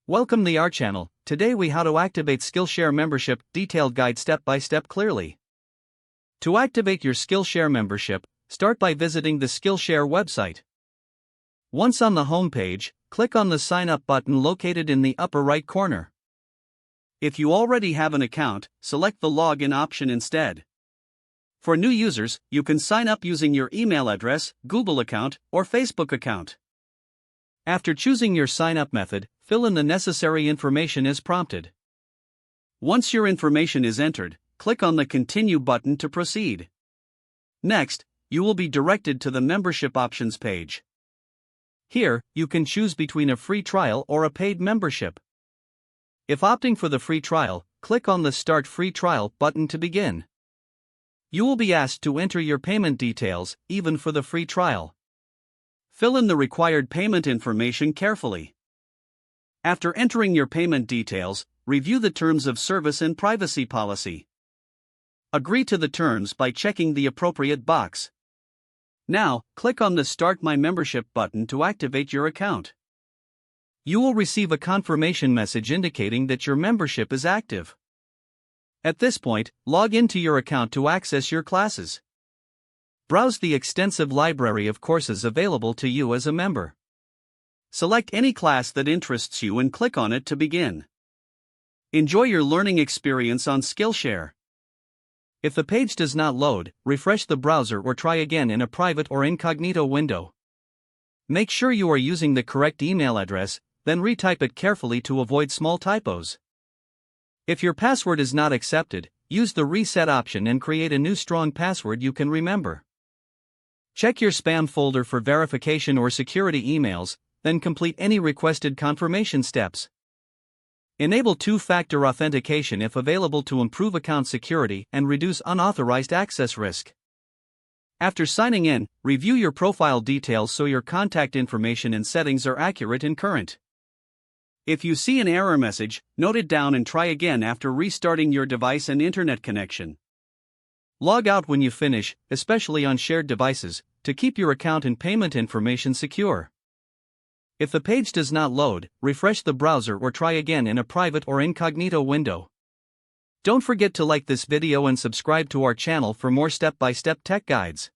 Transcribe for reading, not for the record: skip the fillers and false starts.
Welcome to our channel. Today we how to activate Skillshare membership, detailed guide step by step clearly. To activate your Skillshare membership, start by visiting the Skillshare website. Once on the home page, click on the sign up button located in the upper right corner. If you already have an account, select the login option instead. For new users, you can sign up using your email address, Google account, or Facebook account. After choosing your sign-up method, fill in the necessary information as prompted. Once your information is entered, click on the Continue button to proceed. Next, you will be directed to the Membership Options page. Here, you can choose between a free trial or a paid membership. If opting for the free trial, click on the Start Free Trial button to begin. You will be asked to enter your payment details, even for the free trial. Fill in the required payment information carefully. After entering your payment details, review the terms of service and privacy policy. Agree to the terms by checking the appropriate box. Now, click on the Start My Membership button to activate your account. You will receive a confirmation message indicating that your membership is active. At this point, log into your account to access your classes. Browse the extensive library of courses available to you as a member. Select any class that interests you and click on it to begin. Enjoy your learning experience on Skillshare. If the page does not load, refresh the browser or try again in a private or incognito window. Make sure you are using the correct email address, then retype it carefully to avoid small typos. If your password is not accepted, use the reset option and create a new strong password you can remember. Check your spam folder for verification or security emails, then complete any requested confirmation steps. Enable two-factor authentication if available to improve account security and reduce unauthorized access risk. After signing in, review your profile details so your contact information and settings are accurate and current. If you see an error message, note it down and try again after restarting your device and internet connection. Log out when you finish, especially on shared devices, to keep your account and payment information secure. If the page does not load, refresh the browser or try again in a private or incognito window. Don't forget to like this video and subscribe to our channel for more step-by-step tech guides.